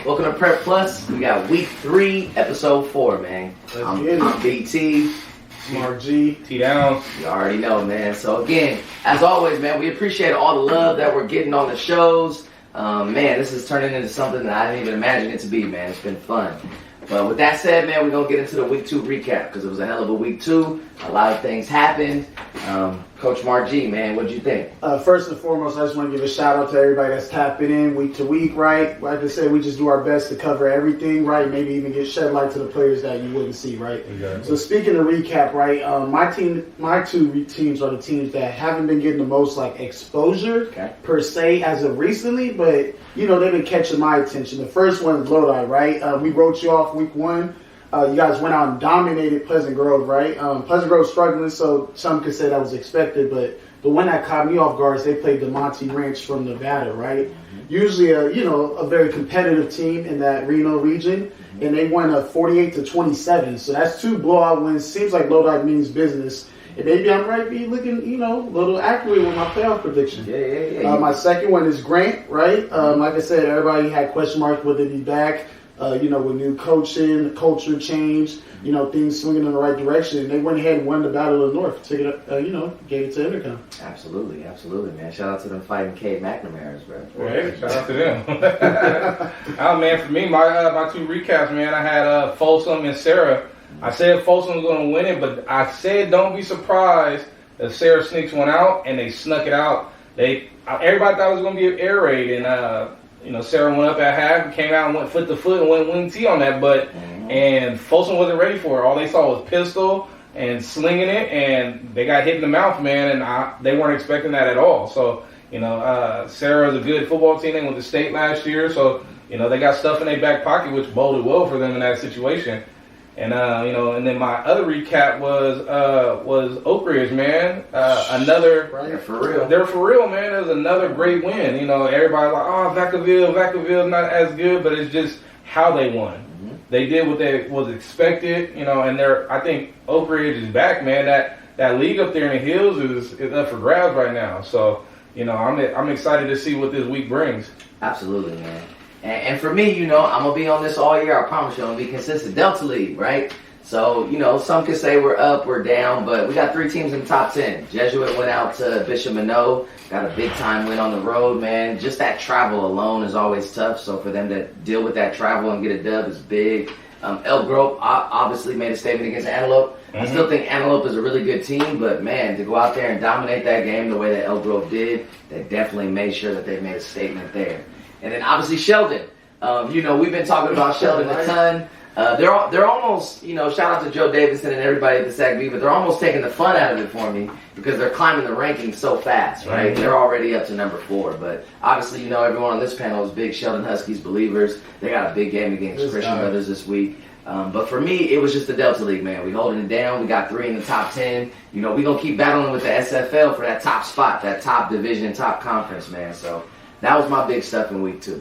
Welcome to Prep Plus. We got week 3, episode 4, man. I'm BT. Smart G. T-Downs. You already know, man. So again, as always, man, we appreciate all the love that we're getting on the shows. Man, this is turning into something that I didn't even imagine it to be, man. It's been fun. But with that said, man, we're going to get into the week 2 recap because it was a hell of a week 2. A lot of things happened. Coach Mark G, man, what did you think? First and foremost, I just want to give a shout out to everybody that's tapping in week to week, right? Like I said, we just do our best to cover everything, right? Maybe even get shed light to the players that you wouldn't see, right? Exactly. So speaking of recap, right? My two teams are the teams that haven't been getting the most like exposure per se as of recently, but you know they've been catching my attention. The first one is Lodi, right? We wrote you off week 1. You guys went out and dominated Pleasant Grove, right? Pleasant Grove struggling, so some could say that was expected, but the one that caught me off guard is they played the Monte Ranch from Nevada, right? Usually a very competitive team in that Reno region, and they won 48-27. So that's 2 blowout wins. Seems like Lodi means business. And maybe I'm right be looking, a little accurate with my playoff prediction. Yeah. My second one is Grant, right? Like I said, everybody had question marks whether he'd be back. With new coaching, culture change, things swinging in the right direction. And they went ahead and won the Battle of the North. Took it, gave it to Intercom. Absolutely, man. Shout out to them fighting Cade McNamara's, bro. Right, shout out to them. Oh, man, for me, my 2 recaps, man, I had Folsom and Ceres. I said Folsom was going to win it, but I said don't be surprised if Ceres sneaks one out, and they snuck it out. Everybody thought it was going to be an air raid, and Ceres went up at half, came out and went foot to foot and went wing T on that butt. And Folsom wasn't ready for it. All they saw was pistol and slinging it, and they got hit in the mouth, man, and they weren't expecting that at all. So, Ceres is a good football team. They went to state last year, so, they got stuff in their back pocket, which boded well for them in that situation. And, and then my other recap was Oak Ridge, man. Another. Right, for real. They're for real, man. It was another great win. Everybody like, Vacaville not as good, but it's just how they won. They did what they was expected, and I think Oak Ridge is back, man. That league up there in the hills is up for grabs right now. So, I'm excited to see what this week brings. Absolutely, man. And for me, I'm going to be on this all year. I promise you, I'm going to be consistent. Delta League, right? So, some could say we're up, we're down, but we got 3 teams in the top 10. Jesuit went out to Bishop Menlo, got a big-time win on the road, man. Just that travel alone is always tough, so for them to deal with that travel and get a dub is big. Elk Grove obviously made a statement against Antelope. I still think Antelope is a really good team, but, man, to go out there and dominate that game the way that Elk Grove did, they definitely made sure that they made a statement there. And then obviously Sheldon. We've been talking about Sheldon a ton. They're almost, shout out to Joe Davidson and everybody at the SAC-B, but they're almost taking the fun out of it for me because they're climbing the rankings so fast, right? They're already up to number 4. But obviously, everyone on this panel is big Sheldon Huskies believers. They got a big game against Christian Brothers this week. But for me, it was just the Delta League, man. We holding it down. We got 3 in the top 10. We're going to keep battling with the SFL for that top spot, that top division, top conference, man. So that was my big stuff in week 2.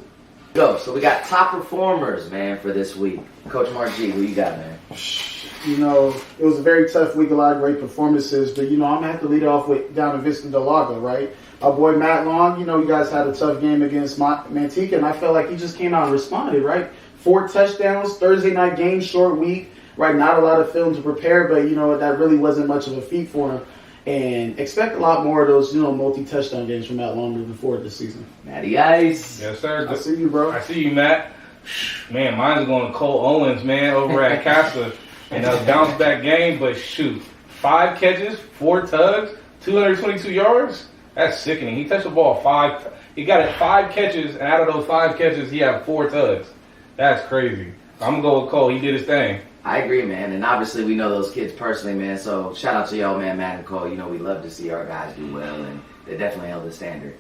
So we got top performers, man, for this week. Coach Mark G, who you got, man? It was a very tough week, a lot of great performances, but, I'm going to have to lead off with down in Vista, Lago, right? Our boy Matt Long, you guys had a tough game against Manteca, and I felt like he just came out and responded, right? 4 touchdowns, Thursday night game, short week, right? Not a lot of film to prepare, but, that really wasn't much of a feat for him. And expect a lot more of those, multi-touchdown games from Matt Long moving forward this season. Matty Ice. Yes, sir. I see you, bro. I see you, Matt. Man, mine's going to Cole Owens, man, over at Casa. And a bounce back game, but shoot. 5 catches, 4 tugs, 222 yards. That's sickening. He touched the ball 5. He got it 5 catches, and out of those 5 catches, he had 4 tugs. That's crazy. I'm going to go with Cole. He did his thing. I agree, man. And obviously we know those kids personally, man. So shout out to y'all, man, Matt and Cole. We love to see our guys do well, and they definitely held the standard.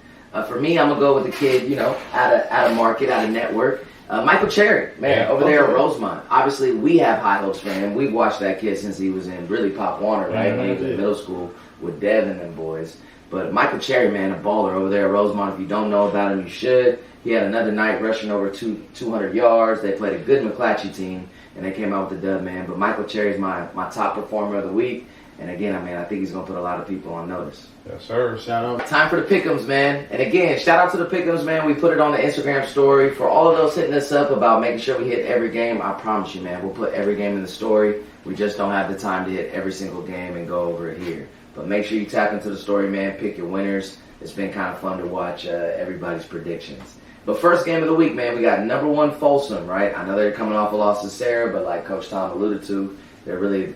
For me, I'm going to go with the kid, out of market, out of network. Michael Cherry, man, over there at Rosemont. Obviously, we have high hopes for him. We've watched that kid since he was in really Pop Warner, right? When he was in middle school with Dev and them boys. But Michael Cherry, man, a baller over there at Rosemont. If you don't know about him, you should. He had another night rushing over 200 yards. They played a good McClatchy team, and they came out with the dub, man. But Michael Cherry's my top performer of the week. And again, I mean, I think he's going to put a lot of people on notice. Yes, sir. Shout out. Time for the pick'ems, man. And again, shout out to the pick'ems, man. We put it on the Instagram story. For all of those hitting us up about making sure we hit every game, I promise you, man, we'll put every game in the story. We just don't have the time to hit every single game and go over it here. But make sure you tap into the story, man. Pick your winners. It's been kind of fun to watch everybody's predictions. But first game of the week, man, we got number 1 Folsom, right? I know they're coming off a loss to Ceres, but like Coach Tom alluded to, they're really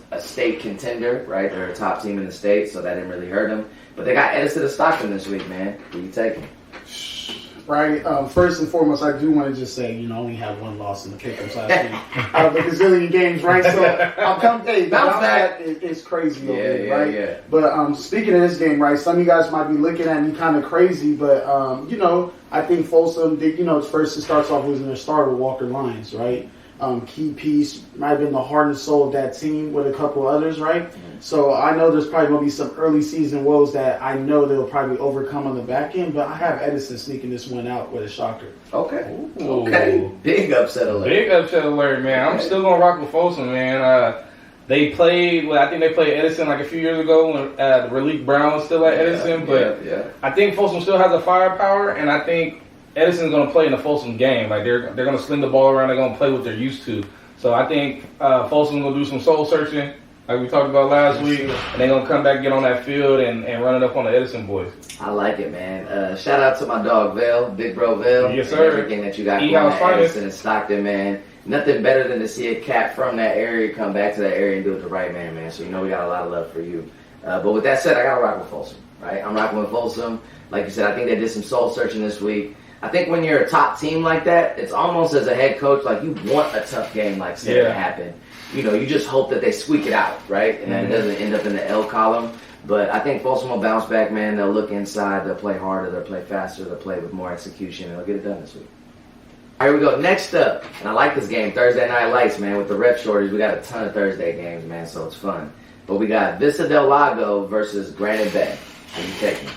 a state contender, right? They're a top team in the state, so that didn't really hurt them. But they got Edison and Stockton this week, man. Who you taking? Right. First and foremost, I do want to just say, I only had 1 loss in the pick'ems last week out of the gazillion games, right? So I'll come. Hey, bounce back. It's crazy over here, right? Yeah. But speaking of this game, right? Some of you guys might be looking at me kind of crazy, but I think Folsom did. First it starts off losing their starter, Walker Lyons, right? Key piece, might have been the heart and soul of that team with a couple others, right? Mm-hmm. So I know there's probably going to be some early season woes that I know they'll probably overcome on the back end, but I have Edison sneaking this one out with a shocker. Okay. Ooh. Okay. Big upset alert. Big upset alert, man. Okay. I'm still going to rock with Folsom, man. They played, I think they played Edison like a few years ago when Relique Brown was still at Edison, but I think Folsom still has a firepower, and I think Edison's going to play in the Folsom game. Like they're going to sling the ball around. They're going to play what they're used to. So I think Folsom's going to do some soul searching, like we talked about last week, and they're going to come back, get on that field, and run it up on the Edison boys. I like it, man. Shout out to my dog Vale, Big Bro Vale. Yes, sir. Everything that you got going at Edison and Stockton, man. Nothing better than to see a cat from that area come back to that area and do it the right man. So we got a lot of love for you. But with that said, I got to rock with Folsom, right? I'm rocking with Folsom. Like you said, I think they did some soul searching this week. I think when you're a top team like that, it's almost as a head coach, like you want a tough game like Ceres to happen. You just hope that they squeak it out, right? And that it doesn't end up in the L column. But I think Folsom will bounce back, man. They'll look inside. They'll play harder. They'll play faster. They'll play with more execution. And they'll get it done this week. All right, here we go. Next up, and I like this game, Thursday Night Lights, man. With the rep shortage, we got a ton of Thursday games, man, so it's fun. But we got Vista del Lago versus Granite Bay. Who you taking?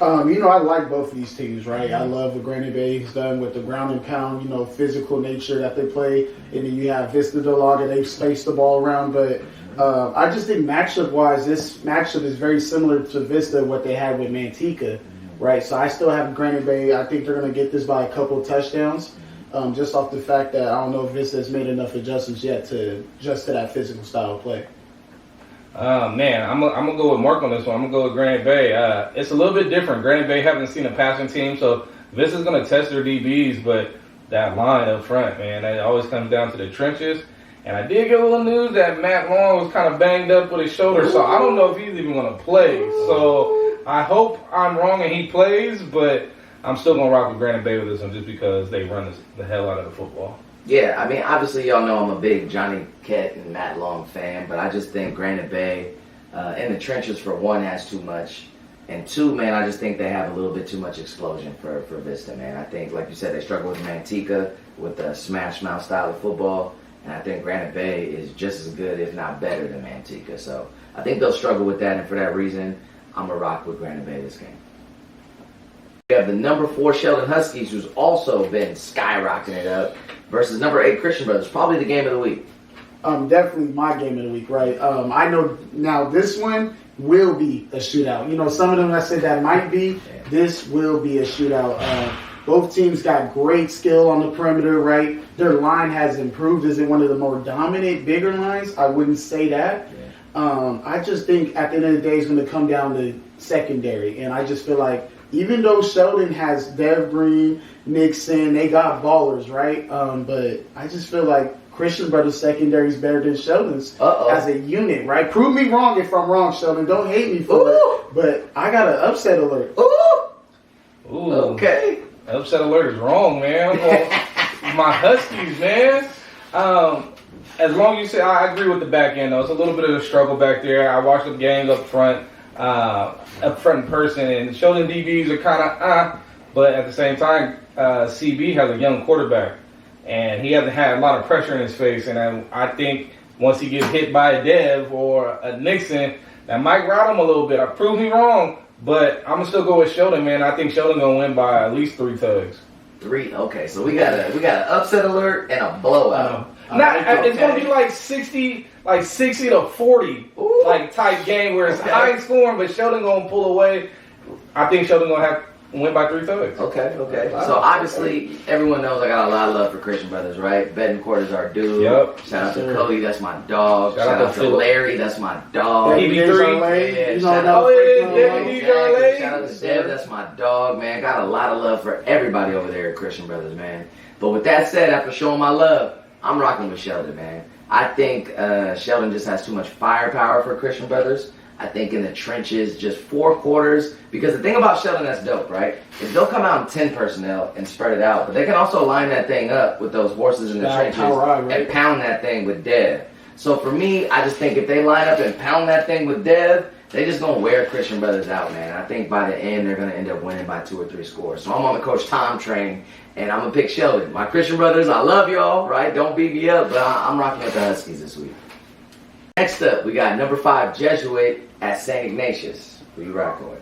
I like both of these teams, right? I love what Grande Bay has done with the ground and pound, physical nature that they play. And then you have Vista del Lago, they space the ball around. But I just think matchup-wise, this matchup is very similar to Vista, what they had with Manteca, right? So I still have Grande Bay. I think they're going to get this by a couple of touchdowns, just off the fact that I don't know if Vista has made enough adjustments yet to adjust to that physical style of play. Man, I'm gonna go with Mark on this one. I'm gonna go with Granite Bay. It's a little bit different. Granite Bay haven't seen a passing team, so this is gonna test their DBs. But that line up front, man, that always comes down to the trenches. And I did get a little news that Matt Long was kind of banged up with his shoulder, so I don't know if he's even gonna play. So I hope I'm wrong and he plays, but I'm still gonna rock with Granite Bay with this one just because they run the hell out of the football. Yeah, I mean, obviously, y'all know I'm a big Johnny Kett and Matt Long fan, but I just think Granite Bay in the trenches, for one, has too much. And two, man, I just think they have a little bit too much explosion for Vista, man. I think, like you said, they struggle with Manteca with the smash mouth style of football. And I think Granite Bay is just as good, if not better, than Manteca. So I think they'll struggle with that, and for that reason, I'm going to rock with Granite Bay this game. We have the number 4 Sheldon Huskies, who's also been skyrocketing it up, versus number 8 Christian Brothers. Probably the game of the week. Definitely my game of the week, right? I know now this one will be a shootout. Some of them I said that might be. This will be a shootout. Both teams got great skill on the perimeter, right? Their line has improved. Is it one of the more dominant, bigger lines? I wouldn't say that. I just think at the end of the day, it's going to come down to secondary. And I just feel like even though Sheldon has Dev Green, Nixon, they got ballers, right? But I just feel like Christian Brothers secondary is better than Sheldon's as a unit, right? Prove me wrong if I'm wrong, Sheldon. Don't hate me for it. But I got an upset alert. Ooh. Okay. Upset alert is wrong, man. My Huskies, man. As long as you say, I agree with the back end, though. It's a little bit of a struggle back there. I watched the games up front in person, and Sheldon DBs are kind of but at the same time, CB has a young quarterback, and he hasn't had a lot of pressure in his face, and I think once he gets hit by a Dev or a Nixon, that might rout him a little bit. Prove me wrong, but I'm going to still go with Sheldon, man. I think Sheldon going to win by at least 3 tugs. 3, okay. So we got an upset alert and a blowout. It's going to be like 60 to 40, Ooh. like type game where it's high scoring, but Sheldon going to pull away. I think Sheldon going to have win by 3 thugs. Okay. So obviously, everyone knows I got a lot of love for Christian Brothers, right? Betancourt is our dude. Yep. Shout out to Cody, that's my dog. Shout out to Larry, that's my dog. EB3. Shout out to Dev, that's my dog, man. Got a lot of love for everybody over there at Christian Brothers, man. But with that said, after showing my love, I'm rocking with Sheldon, man. I think Sheldon just has too much firepower for Christian Brothers. I think in the trenches, just 4 quarters. Because the thing about Sheldon that's dope, right, is they'll come out in 10 personnel and spread it out. But they can also line that thing up with those horses in the trenches and pound that thing with Dev. So for me, I just think if they line up and pound that thing with Dev, they just going to wear Christian Brothers out, man. I think by the end, they're going to end up winning by 2 or 3 scores. So I'm on the Coach Tom train, and I'm going to pick Sheldon. My Christian Brothers, I love y'all, right? Don't beat me up, but I'm rocking with the Huskies this week. Next up, we got number 5, Jesuit at St. Ignatius. Who you rocking with?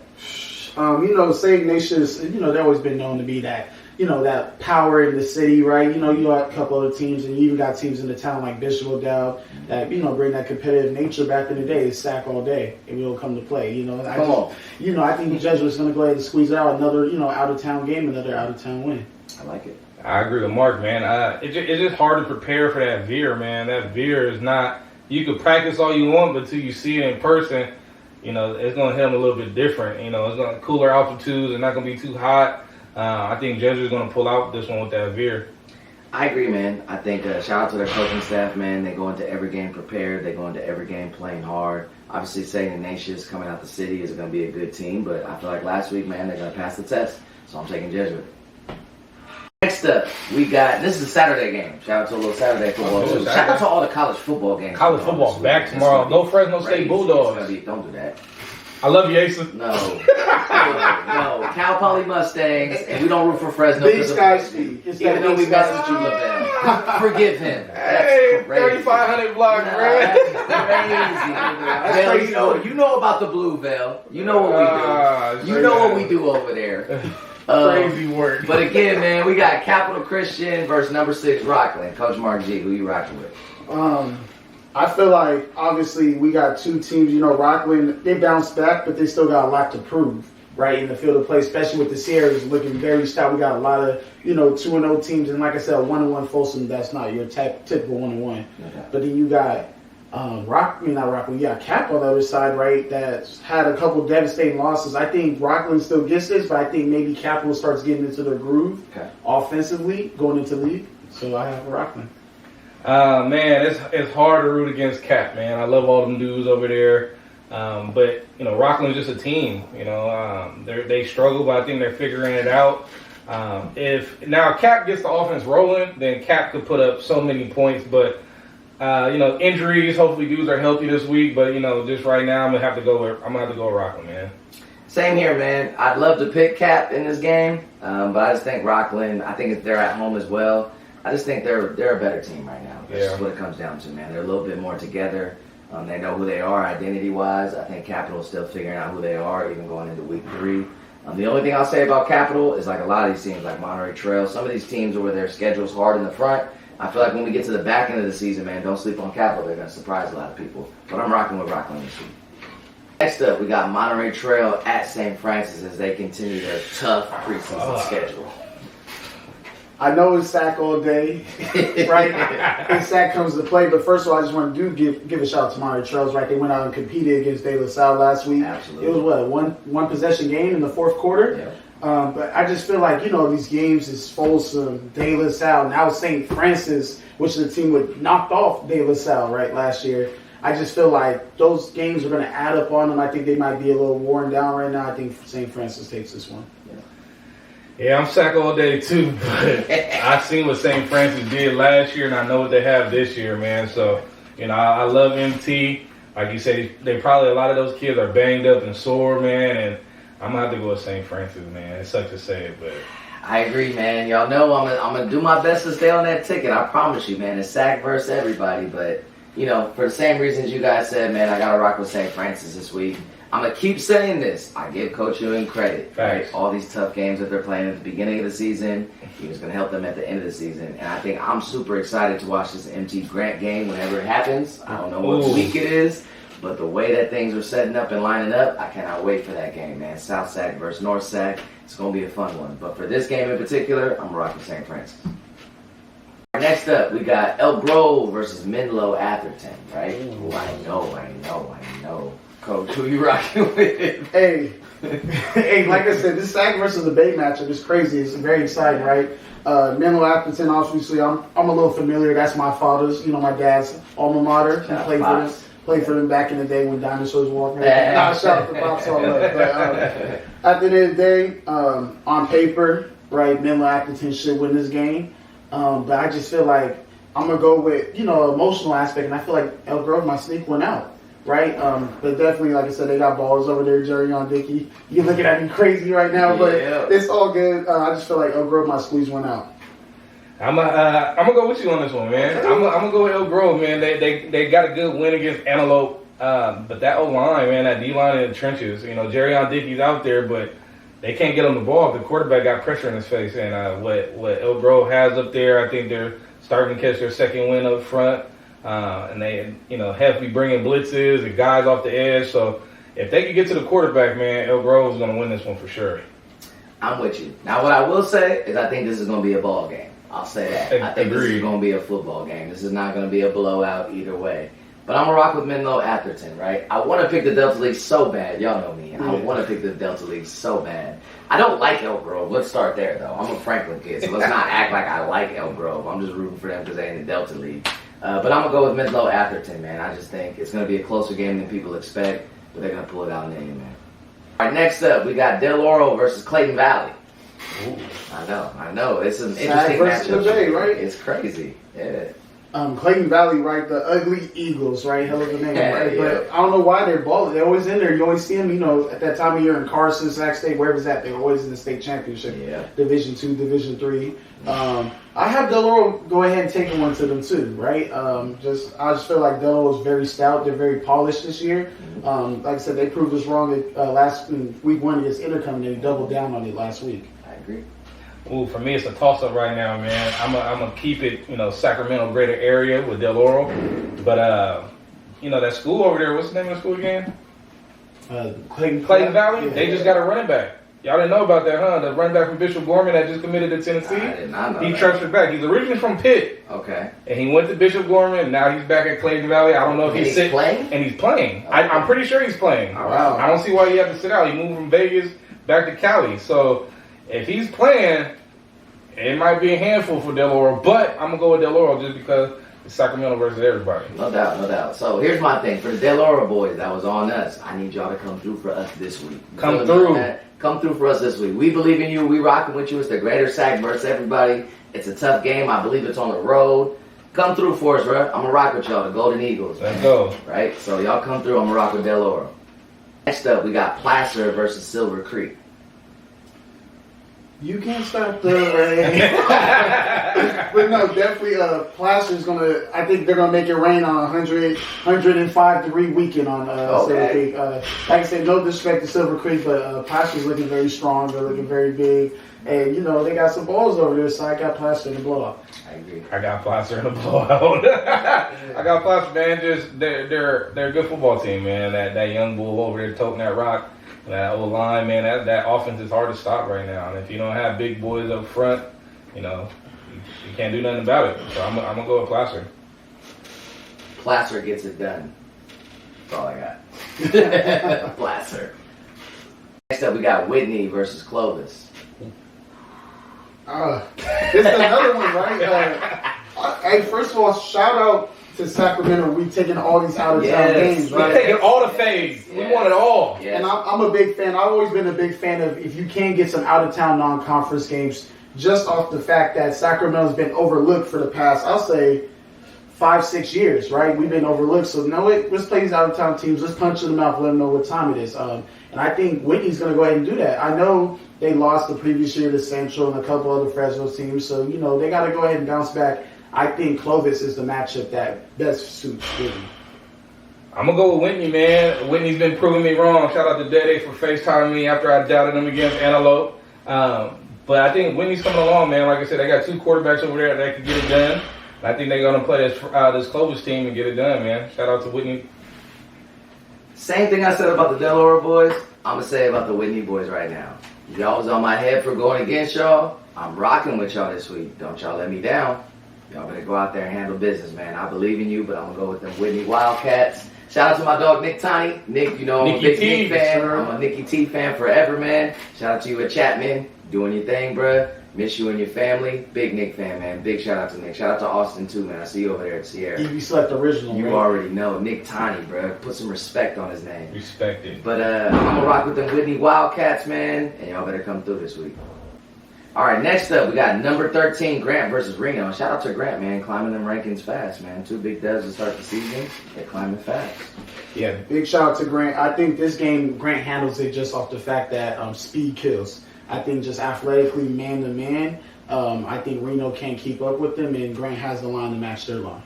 St. Ignatius, they've always been known to be that, that power in the city, right? You got a couple other teams, and you even got teams in the town like Bishop that, bring that competitive nature back in the day, sack all day, and we'll come to play. I think the Jesuits going to go ahead and squeeze out another, out-of-town game, another out-of-town win. I like it. I agree with Mark, man. It's just hard to prepare for that veer, man. That veer is not, you can practice all you want, but until you see it in person, it's going to hit them a little bit different. It's going to cooler altitudes and not going to be too hot. I think Jesuit is going to pull out this one with that veer. I agree, man. I think shout out to their coaching staff, man. They go into every game prepared. They go into every game playing hard. Obviously, St. Ignatius coming out the city is going to be a good team, but I feel like last week, man, they're going to pass the test. So I'm taking Jesuit. Next up, we got, this is a Saturday game. Shout out to a little Saturday football. Shout out to all the college football games. College football back tomorrow. Go Fresno State Bulldogs. Don't do that. I love you, Asa. No. Cal Poly Mustangs, and we don't root for Fresno. Big Sky Speed. Even though we messed with you, LaBelle. Forgive him. Hey, 3,500 blocks, man. That's crazy. Vale, you know about the Blue Veil. You know what we do. You know what we do over there. Crazy work. But again, man, we got Capital Christian versus number 6 Rocklin. Coach Mark G, who you rocking with? I feel like obviously we got 2 teams. Rocklin, they bounced back, but they still got a lot to prove, right, in the field of play, especially with the Ceres looking very stout. We got a lot of 2-0 teams, and like I said, a 1-1 Folsom. That's not your typical 1-1. Okay. But then you got you got Cap on the other side, right, that's had a couple devastating losses. I think Rocklin still gets this, but I think maybe Capital starts getting into their groove offensively going into league. So I have Rocklin. Man, it's hard to root against Cap, man. I love all them dudes over there. But, Rocklin's just a team. They struggle, but I think they're figuring it out. If now Cap gets the offense rolling, then Cap could put up so many points, but injuries. Hopefully, dudes are healthy this week. But just right now, I'm gonna have to go with Rocklin, man. Same here, man. I'd love to pick Cap in this game, but I just think Rocklin. I think if they're at home as well, I just think they're a better team right now. That's just what it comes down to, man. They're a little bit more together. They know who they are identity-wise. I think Capital is still figuring out who they are, even going into week 3. The only thing I'll say about Capital is like a lot of these teams, like Monterey Trail, some of these teams where their schedule's hard in the front. I feel like when we get to the back end of the season, man, don't sleep on Capital. They're going to surprise a lot of people. But I'm rocking with Rocklin this week. Next up, we got Monterey Trail at St. Francis as they continue their tough preseason schedule. I know it's sack all day, right? And sack comes to play. But first of all, I just want to give a shout out to Monterey Trails, right? They went out and competed against De La Salle last week. Absolutely. It was one possession game in the 4th quarter. Yeah. But I just feel like, these games is Folsom, De La Salle, now St. Francis, which is a team that knocked off De La Salle, right, last year. I just feel like those games are going to add up on them. I think they might be a little worn down right now. I think St. Francis takes this one. Yeah, I'm sack all day too, but I seen what St. Francis did last year, and I know what they have this year, man. So, I love MT. Like you said, a lot of those kids are banged up and sore, man, and I'm going to have to go with St. Francis, man. It sucks to say it, but I agree, man. Y'all know I'm gonna do my best to stay on that ticket. I promise you, man. It's sack versus everybody, but for the same reasons you guys said, man, I gotta rock with St. Francis this week. I'm going to keep saying this. I give Coach Ewing credit. Right? Thanks. All these tough games that they're playing at the beginning of the season, he was going to help them at the end of the season. And I think I'm super excited to watch this MT Grant game whenever it happens. I don't know what week it is, but the way that things are setting up and lining up, I cannot wait for that game, man. South Sac versus North Sac. It's going to be a fun one. But for this game in particular, I'm rocking St. Francis. Next up, we got Elk Grove versus Menlo Atherton, right? Ooh, I know. Coach, who you rocking with? Hey, like I said, this Sac versus the Bay matchup is crazy. It's very exciting, right? Menlo Atherton, obviously, I'm a little familiar. That's my father's, my dad's alma mater. He played for them back in the day when dinosaurs walked around. Shout out to Pops all that. But at the end of the day, on paper, right, Menlo Atherton should win this game. But I just feel like I'm going to go with, emotional aspect, and I feel like Elk Grove might sneak one out, right? But definitely, like I said, they got balls over there, Jerry on Dickey. You're looking at me crazy right now, but it's all good. I just feel like Elk Grove might squeeze one out. I'm gonna go with you on this one, man. I'm gonna go with Elk Grove, man. They got a good win against Antelope, but that O line, man, that D line in the trenches. Jerry on Dickey's out there, but they can't get him the ball. The quarterback got pressure in his face, and what Elk Grove has up there, I think they're starting to catch their second win up front, and they have to be bringing blitzes and guys off the edge. So if they can get to the quarterback, man, Elk Grove is going to win this one for sure. I'm with you. Now, what I will say is I think this is going to be a ball game. I'll say that. I think this is going to be a football game. This is not going to be a blowout either way. But I'm going to rock with Menlo Atherton, right? I want to pick the Delta League so bad. Y'all know me. I want to pick the Delta League so bad. I don't like Elk Grove. Let's start there, though. I'm a Franklin kid, so let's not act like I like Elk Grove. I'm just rooting for them because they're in the Delta League. But I'm going to go with Menlo Atherton, man. I just think it's going to be a closer game than people expect, but they're going to pull it out in the end, man. All right, next up, we got Del Oro versus Clayton Valley. Ooh, I know. It's an interesting matchup. Bay, right? It's crazy. Yeah. Clayton Valley, right? The Ugly Eagles, right? Hell of a name, right? But I don't know why they're balling. They're always in there. You always see them, at that time of year in Carson, Sac State, wherever's at, they're always in the state championship. Yeah. Division II, Division III. I have Del Oro go ahead and take one to them too, right? I just feel like Del Oro is very stout. They're very polished this year. Like I said, they proved us wrong week 1 against Intercom, and they doubled down on it last week. I agree. Ooh, for me, it's a toss-up right now, man. I'm gonna keep it, Sacramento greater area with Del Oro. But, that school over there, what's the name of the school again? Clayton Valley? Yeah. They just got a running back. Y'all didn't know about that, huh? The running back from Bishop Gorman that just committed to Tennessee. I did not know He that. transferred back. He's originally from Pitt. Okay. And he went to Bishop Gorman, and now he's back at Clayton Valley. I don't know if he's playing. And he's playing. Okay. I'm pretty sure he's playing. Oh, wow. I don't see why he had to sit out. He moved from Vegas back to Cali. So if he's playing, it might be a handful for Del Oro. But I'm going to go with Del Oro just because it's Sacramento versus everybody. No doubt. So here's my thing. For the Del Oro boys, that was on us. I need y'all to come through for us this week. Come through. Come through for us this week. We believe in you. We rocking with you. It's the Greater Sac versus everybody. It's a tough game. I believe it's on the road. Come through for us, bro. I'm going to rock with y'all, the Golden Eagles. Let's go. Right? So y'all come through. I'm going to rock with Del Oro. Next up, we got Placer versus Silver Creek. You can't stop the rain. But no, definitely Placer's I think they're going to make it rain on 105-degree weekend on Silver Creek. Like I said, no disrespect to Silver Creek, but Placer's looking very strong. They're looking very big. And, they got some balls over there, so I got Placer in the blowout. I agree. I got Placer in the blowout. I got Placer, man. They're a good football team, man. That young bull over there toting that rock. That old line, man, that offense is hard to stop right now. And if you don't have big boys up front, you can't do nothing about it. So I'm going to go with Placer. Placer gets it done. That's all I got. Placer. Next up, we got Whitney versus Clovis. It's another one, right? Hey, first of all, shout out to Sacramento. We taking all these out of town games, right? We're taking all the fades. Yes. We want it all. Yes. And I'm a big fan. I've always been a big fan of if you can get some out of town non-conference games, just off the fact that Sacramento's been overlooked for the past, I'll say, 5-6 years, right? We've been overlooked. So let's play these out of town teams. Let's punch in the mouth, let them know what time it is. And I think Whitney's going to go ahead and do that. I know they lost the previous year to Central and a couple other Fresno teams, so they got to go ahead and bounce back. I think Clovis is the matchup that best suits Whitney. I'm going to go with Whitney, man. Whitney's been proving me wrong. Shout out to Dede for FaceTiming me after I doubted him against Antelope. But I think Whitney's coming along, man. Like I said, they got 2 quarterbacks over there that can get it done. And I think they're going to play this Clovis team and get it done, man. Shout out to Whitney. Same thing I said about the Delaware boys, I'm going to say about the Whitney boys right now. Y'all was on my head for going against y'all. I'm rocking with y'all this week. Don't y'all let me down. Y'all better go out there and handle business, man. I believe in you, but I'm going to go with them Whitney Wildcats. Shout out to my dog, Nick Tiny. Nick, you know, I'm a big Nick fan. I'm a Nicky T fan forever, man. Shout out to you at Chapman. Doing your thing, bruh. Miss you and your family. Big Nick fan, man. Big shout out to Nick. Shout out to Austin, too, man. I see you over there at Sierra. You select original, You right? already know. Nick Tiny, bruh. Put some respect on his name. Respect it. But I'm going to rock with them Whitney Wildcats, man. And y'all better come through this week. All right, next up, we got number 13, Grant versus Reno. Shout out to Grant, man, climbing them rankings fast, man. 2 big dubs to start the season. They're climbing fast. Yeah. Big shout out to Grant. I think this game, Grant handles it just off the fact that speed kills. I think just athletically, man to man, I think Reno can't keep up with them, and Grant has the line to match their line.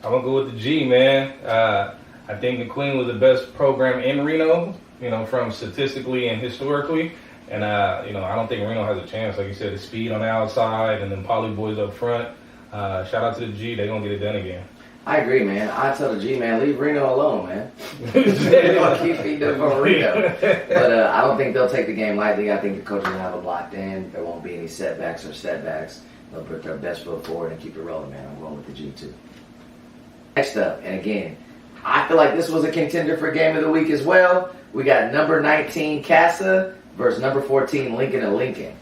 I'm going to go with the G, man. I think the Queen was the best program in Reno, you know, from statistically and historically. And, you know, I don't think Reno has a chance. Like you said, the speed on the outside and then Poly boys up front. Shout out to the G. They're going to get it done again. I agree, man. I tell the G, man, leave Reno alone, man. They're going to keep feeding up on Reno. But I don't think they'll take the game lightly. I think the coaches will have it locked in. There won't be any setbacks or setbacks. They'll put their best foot forward and keep it rolling, man. I'm going with the G, too. Next up, and again, I feel like this was a contender for Game of the Week as well. We got number 19, Casa, versus number 14, Lincoln and Lincoln.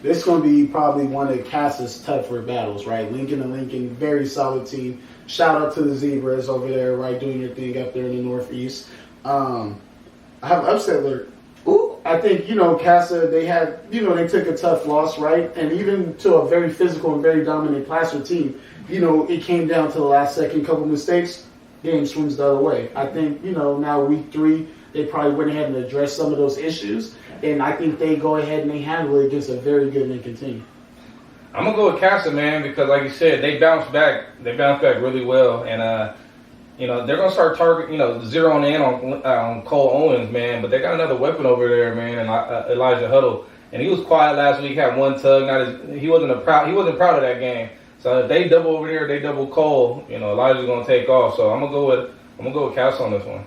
This is going to be probably one of Casa's tougher battles, right? Lincoln and Lincoln, very solid team. Shout out to the Zebras over there, right, doing your thing up there in the Northeast. I have an upset alert. Ooh. I think, you know, Casa, they had, you know, they took a tough loss, right? And even to a very physical and very dominant Placer team, you know, it came down to the last second, couple mistakes, game swings the other way. I think, you know, now week 3, they probably went ahead and addressed some of those issues. And I think they go ahead and they handle it against a very good Lincoln team. I'm going to go with Casa, man, because like you said, they bounced back. They bounced back really well. And, you know, they're going to start zeroing in on Cole Owens, man. But they got another weapon over there, man, and Elijah Huddle. And he was quiet last week, had one tug. He wasn't proud of that game. So if they double over there, they double Cole, you know, Elijah's going to take off. So I'm going to go with Casa on this one.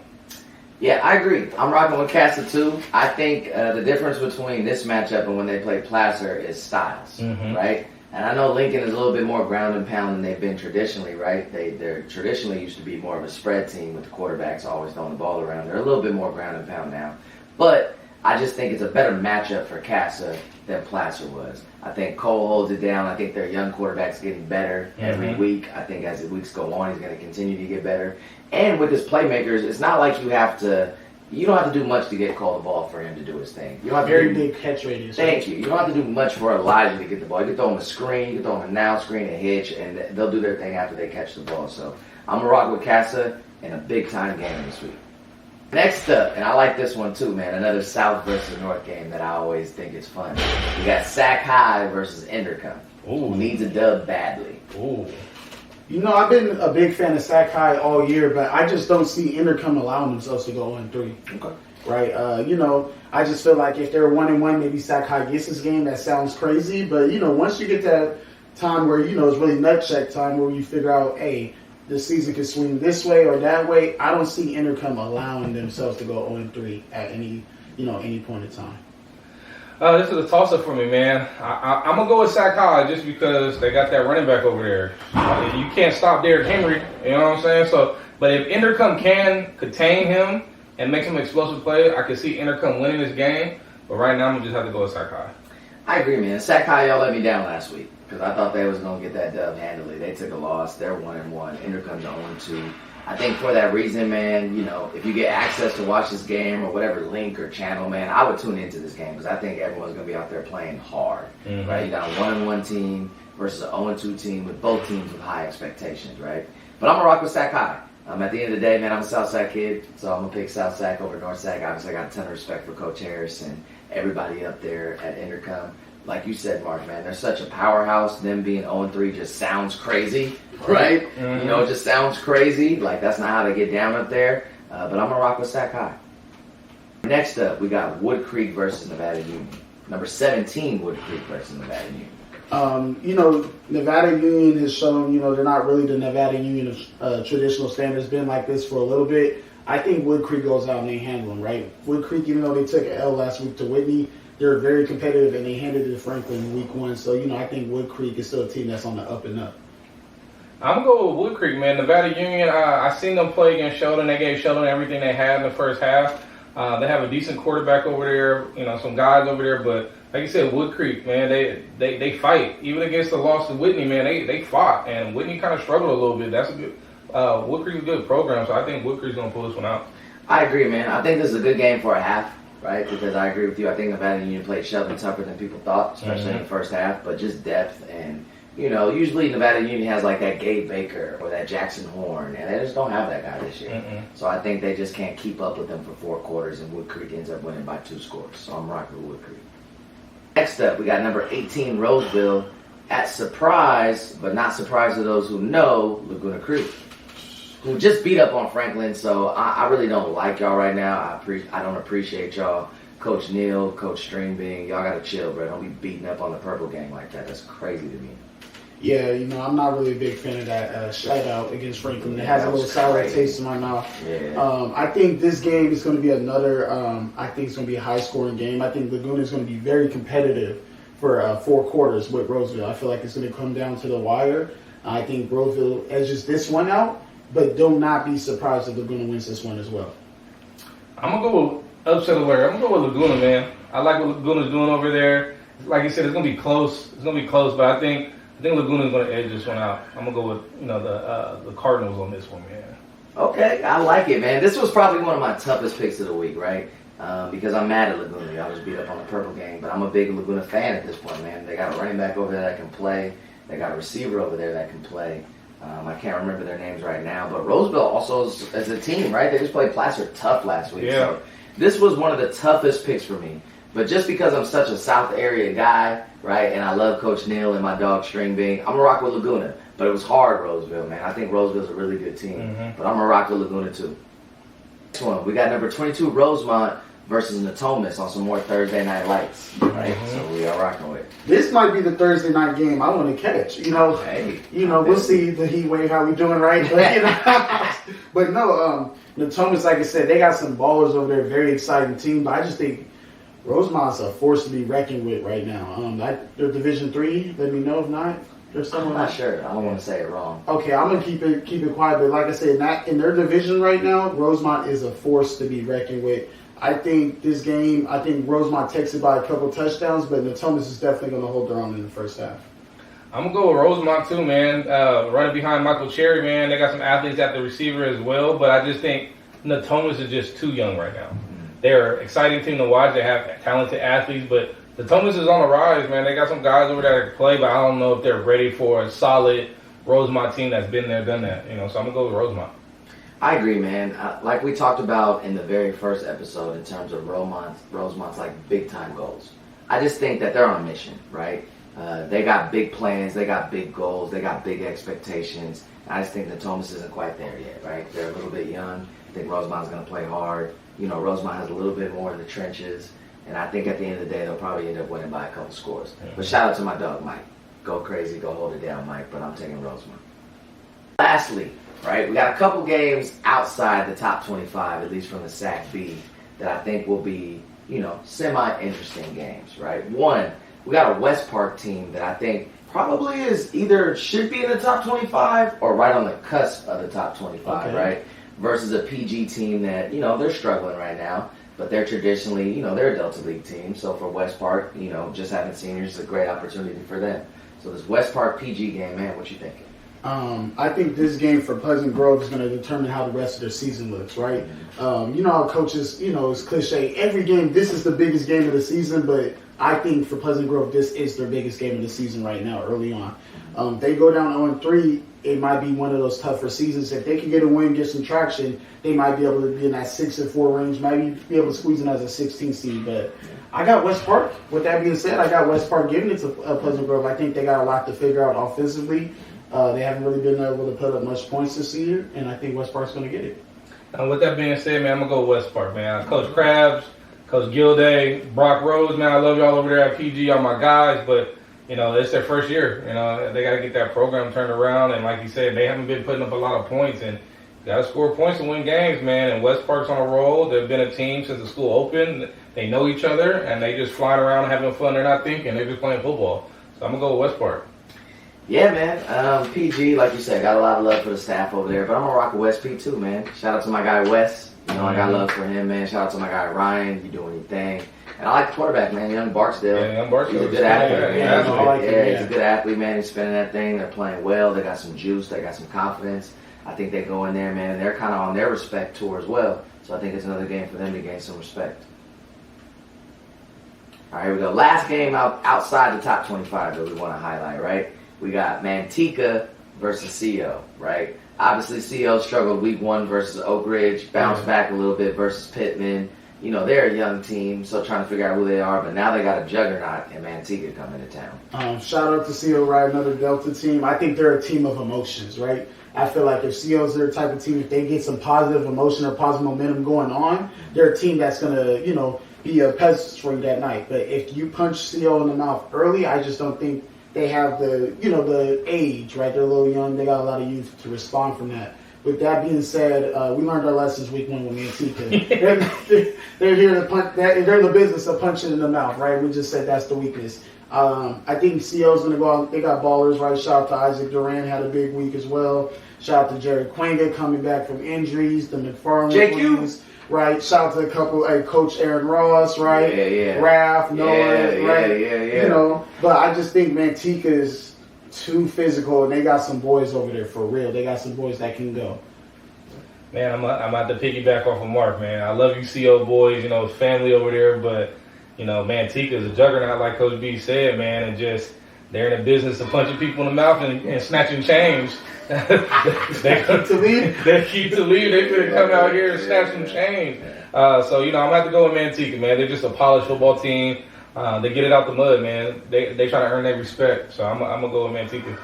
Yeah, I agree. I'm rocking with Casa too. I think the difference between this matchup and when they play Placer is styles, right? And I know Lincoln is a little bit more ground and pound than they've been traditionally, right? They're traditionally used to be more of a spread team with the quarterbacks always throwing the ball around. They're a little bit more ground and pound now. But I just think it's a better matchup for Casa than Placer was. I think Cole holds it down. I think their young quarterback's getting better every week. I think as the weeks go on, he's going to continue to get better. And with his playmakers, it's not like you don't have to do much to get Cole the ball for him to do his thing. You don't have Very big catch radius. Thank you. You don't have to do much for Elijah to get the ball. You can throw him a screen, you can throw him a now screen, a hitch, and they'll do their thing after they catch the ball. So I'm going to rock with Casa in a big-time game this week. Next up, and I like this one too, man, another South versus North game that I always think is fun. We got Sac High versus Intercom. Ooh. Who needs a dub badly. Ooh. You know, I've been a big fan of Sac High all year, but I just don't see Intercom allowing themselves to go 1-3. Okay. Right? You know, I just feel like if they're 1-1, maybe Sac High gets this game. That sounds crazy, but, you know, once you get to that time where, you know, it's really nut check time where you figure out, hey, the season could swing this way or that way, I don't see Intercom allowing themselves to go 0-3 at any point in time. This is a toss-up for me, man. I'm going to go with Sac High just because they got that running back over there. You can't stop Derrick Henry, you know what I'm saying? So, but if Intercom can contain him and make some explosive plays, I can see Intercom winning this game. But right now, I'm going to just have to go with Sac High. I agree, man. Sac High, y'all let me down last week because I thought they was going to get that dub handily. They took a loss. They're 1-1. Intercom's 0-2. I think for that reason, man, you know, if you get access to watch this game or whatever link or channel, man, I would tune into this game because I think everyone's going to be out there playing hard, right? You got a 1-1 team versus an 0-2 team with both teams with high expectations, right? But I'm going to rock with Sac High. At the end of the day, man, I'm a Southside kid, so I'm going to pick South Sac over North Sac. Obviously, I got a ton of respect for Coach Harris and everybody up there at Intercom. like you said, Mark, man, they're such a powerhouse. Them being 0-3 just sounds crazy, right? Mm-hmm. You know, it just sounds crazy. Like, that's not how they get down up there. But I'm going to rock with Sac High. Next up, we got Wood Creek versus Nevada Union. Number 17, Wood Creek versus Nevada Union. You know, Nevada Union has shown, you know, they're not really the Nevada Union of traditional standards, been like this for a little bit. I think Wood Creek goes out and they handle them, right? Wood Creek, even though they took an L last week to Whitney, they're very competitive and they handed it to Franklin in week 1. So, you know, I think Wood Creek is still a team that's on the up and up. I'm going to go with Wood Creek, man. Nevada Union, I seen them play against Sheldon. They gave Sheldon everything they had in the first half. They have a decent quarterback over there, you know, some guys over there. But like you said, Wood Creek, man, they fight. Even against the loss to Whitney, man, they fought. And Whitney kind of struggled a little bit. That's a good Wood Creek's a good program, so I think Wood Creek's going to pull this one out. I agree, man. I think this is a good game for a half, right? Because I agree with you. I think Nevada Union played Sheldon tougher than people thought, especially in the first half. But just depth and, you know, usually Nevada Union has like that Gabe Baker or that Jackson Horn, and they just don't have that guy this year. So I think they just can't keep up with them for 4 quarters, and Wood Creek ends up winning by 2 scores. So I'm rocking with Wood Creek. Next up, we got number 18, Roseville, at surprise, but not surprise to those who know, Laguna Creek, who just beat up on Franklin. So I really don't like y'all right now. I don't appreciate y'all. Coach Neal, Coach Stringbean, y'all got to chill, bro. Don't be beating up on the purple gang like that. That's crazy to me. Yeah, you know, I'm not really a big fan of that shutout against Franklin. It has a little sour taste in my mouth. Yeah. I think this game is going to be another, I think it's going to be a high-scoring game. I think Laguna is going to be very competitive for 4 quarters with Roseville. I feel like it's going to come down to the wire. I think Roseville edges this one out, but do not be surprised if Laguna wins this one as well. I'm going to go with upset alert. I'm going to go with Laguna, man. I like what Laguna's doing over there. Like you said, it's going to be close. It's going to be close, but I think Laguna's going to edge this one out. I'm going to go with, you know, the Cardinals on this one, man. Okay, I like it, man. This was probably one of my toughest picks of the week, right? Because I'm mad at Laguna. Y'all just beat up on the purple gang, but I'm a big Laguna fan at this point, man. They got a running back over there that can play. They got a receiver over there that can play. I can't remember their names right now, but Roseville also is a team, right? They just played Placer tough last week. Yeah. So this was one of the toughest picks for me. But just because I'm such a South area guy, right, and I love Coach Neal and my dog Stringbean, I'm going to rock with Laguna. But it was hard, Roseville, man. I think Roseville's a really good team. But I'm going to rock with Laguna, too. Next one, we got number 22, Rosemont versus Natomas on some more Thursday night lights, right? So we are rocking with it. This might be the Thursday night game I want to catch. You know, we'll see the heat wave, how we doing, right? But, you know, but no, Natomas, like I said, they got some ballers over there, very exciting team. But I just think Rosemont's a force to be reckoned with right now. They're Division 3. Let me know if not. I'm not sure. I don't want to say it wrong. Okay, I'm gonna keep it quiet. But like I said, in their division right now, Rosemont is a force to be reckoned with. I think this game, Rosemont takes it by a couple touchdowns, but Natomas is definitely going to hold their own in the first half. I'm going to go with Rosemont too, man. Running behind Michael Cherry, man. They got some athletes at the receiver as well, but I just think Natomas is just too young right now. They're an exciting team to watch. They have talented athletes, but Natomas is on the rise, man. They got some guys over there that can play, but I don't know if they're ready for a solid Rosemont team that's been there, done that. You know, so I'm going to go with Rosemont. I agree, man. Like we talked about in the very first episode in terms of Rosemont's like big-time goals. I just think that they're on a mission, right? They got big plans. They got big goals. They got big expectations. I just think Natomas isn't quite there yet, right? They're a little bit young. I think Rosemont's going to play hard. You know, Rosemont has a little bit more in the trenches. And I think at the end of the day, they'll probably end up winning by a couple scores. But shout out to my dog, Mike. Go crazy. Go hold it down, Mike. But I'm taking Rosemont. Lastly, right, we got a couple games outside the top 25, at least from the SAC B, that I think will be, you know, semi-interesting games, right? One, we got a West Park team that I think probably is either should be in the top 25 or right on the cusp of the top 25, right? Versus a PG team that, you know, they're struggling right now, but they're traditionally, you know, they're a Delta League team. So for West Park, you know, just having seniors is a great opportunity for them. So this West Park PG game, man, what you thinking? I think this game for Pleasant Grove is going to determine how the rest of their season looks, right? You know how coaches, you know, it's cliche. Every game, this is the biggest game of the season, but I think for Pleasant Grove, this is their biggest game of the season right now, early on. They go down 0-3, it might be one of those tougher seasons. If they can get a win, get some traction, they might be able to be in that 6-4 range, maybe be able to squeeze in as a 16 seed. But I got West Park. With that being said, I got West Park giving it to Pleasant Grove. I think they got a lot to figure out offensively. They haven't really been able to put up much points this year, and I think West Park's going to get it. With that being said, man, I'm going to go West Park, man. Coach Krabs, Coach Gilday, Brock Rose, man, I love y'all over there at PG, y'all my guys, but, you know, it's their first year. You know, they got to get that program turned around, and like you said, they haven't been putting up a lot of points, and got to score points to win games, man, and West Park's on a roll. They've been a team since the school opened. They know each other, and they just flying around having fun. They're not thinking. They're just playing football. So I'm going to go with West Park. Yeah, man. PG, like you said, got a lot of love for the staff over there, but I'm going to rock with West P too, man. Shout out to my guy, Wes. You know, I got love for him, man. Shout out to my guy, Ryan. You doing your thing. And I like the quarterback, man, Young Barksdale. Yeah, Young Barksdale. He's a good athlete, man. I like him, He's a good athlete, man. He's spinning that thing. They're playing well. They got some juice. They got some confidence. I think they go in there, man, and they're kind of on their respect tour as well. So I think it's another game for them to gain some respect. All right, here we go. Last game outside the top 25 that we want to highlight, right? We got Manteca versus CO, right? Obviously, CO struggled week 1 versus Oak Ridge, bounced back a little bit versus Pittman. You know, they're a young team, so trying to figure out who they are, but now they got a juggernaut in Manteca coming to town. Shout out to CO, right? Another Delta team. I think they're a team of emotions, right? I feel like if CO's their type of team, if they get some positive emotion or positive momentum going on, they're a team that's going to, you know, be a pest for you that night. But if you punch CO in the mouth early, I just don't think they have the, you know, the age, right? They're a little young. They got a lot of youth to respond from that. With that being said, we learned our lessons week 1 with Manteca. They're here to punch. They're in the business of punching in the mouth, right? We just said that's the weakness. I think CO's going to go out. They got ballers, right? Shout out to Isaac Duran, had a big week as well. Shout out to Jared Quanga coming back from injuries. The McFarland twins, right? Shout out to a couple, Coach Aaron Ross, right? Yeah. Raph, Noah, right? Yeah. You know, but I just think Manteca is too physical, and they got some boys over there for real. They got some boys that can go. Man, I'm about to piggyback off of Mark, man. I love you, CO boys. You know, it's family over there, but, you know, Manteca is a juggernaut, like Coach B said, man, and just they're in the business of punching people in the mouth and snatching change. they keep to lead. They could come out here and snatch some change. So, you know, I'm going to have to go with Manteca, man. They're just a polished football team. They get it out the mud, man. They try to earn their respect. So I'm going to go with Manteca.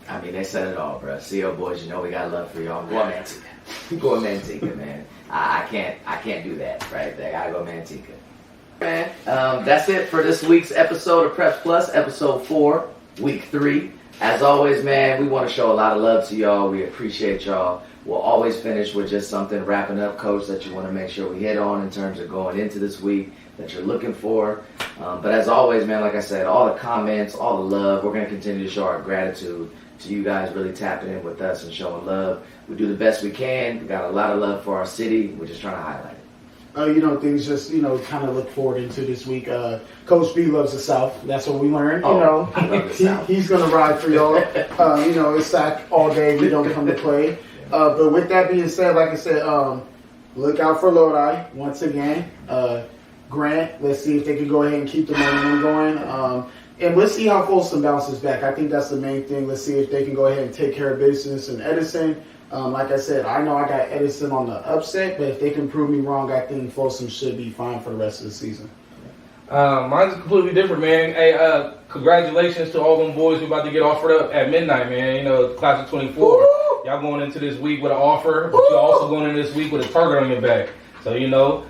I mean, they said it all, bro. CO boys, you know we got love for y'all. Go on Manteca. Go on Manteca, man. I can't do that, right? I gotta go Manteca. Man, that's it for this week's episode of Preps Plus, episode 4, week 3. As always, man, we want to show a lot of love to y'all. We appreciate y'all. We'll always finish with just something wrapping up, Coach, that you want to make sure we hit on in terms of going into this week that you're looking for. But as always, man, like I said, all the comments, all the love, we're going to continue to show our gratitude to you guys really tapping in with us and showing love. We do the best we can. We got a lot of love for our city. We're just trying to highlight it. You know, things just, you know, kind of look forward into this week. Coach B loves the South. That's what we learned. You know, he's going to ride for y'all. You know, it's sack all day. We don't come to play. But with that being said, like I said, look out for Lodi once again. Grant, let's see if they can go ahead and keep the momentum going. And let's see how Folsom bounces back. I think that's the main thing. Let's see if they can go ahead and take care of business in Edison. Like I said, I know I got Edison on the upset, but if they can prove me wrong, I think Folsom should be fine for the rest of the season. Mine's completely different, man. Hey, congratulations to all them boys who about to get offered up at midnight, man. You know, class of 24. Woo! Y'all going into this week with an offer, but you're also going into this week with a target on your back. So, you know,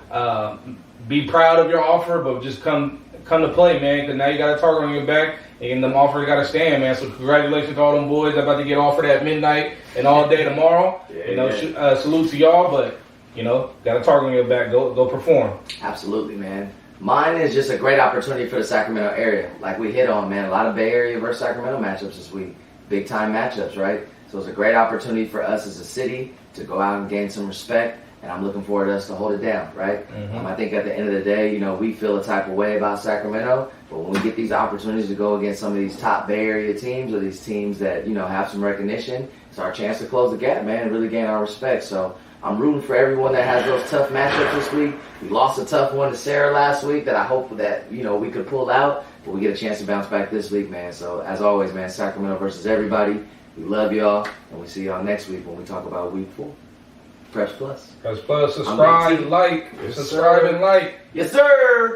be proud of your offer, but just come to play, man, because now you got a target on your back, and them offers got to stand, man. So congratulations to all them boys that about to get offered at midnight and all day tomorrow. Salute to y'all, but, you know, got a target on your back. Go perform. Absolutely, man. Mine is just a great opportunity for the Sacramento area. Like we hit on, man, a lot of Bay Area versus Sacramento matchups this week. Big time matchups, right? So it's a great opportunity for us as a city to go out and gain some respect. And I'm looking forward to us to hold it down, right? Mm-hmm. I think at the end of the day, you know, we feel a type of way about Sacramento, but when we get these opportunities to go against some of these top Bay Area teams or these teams that, you know, have some recognition, it's our chance to close the gap, man, and really gain our respect. So I'm rooting for everyone that has those tough matchups this week. We lost a tough one to Ceres last week that I hope that, you know, we could pull out, but we get a chance to bounce back this week, man. So as always, man, Sacramento versus everybody. We love y'all, and we see y'all next week when we talk about week 4. Press plus. Press plus, subscribe, I'm like, Yes, subscribe sir. and like. Yes, sir.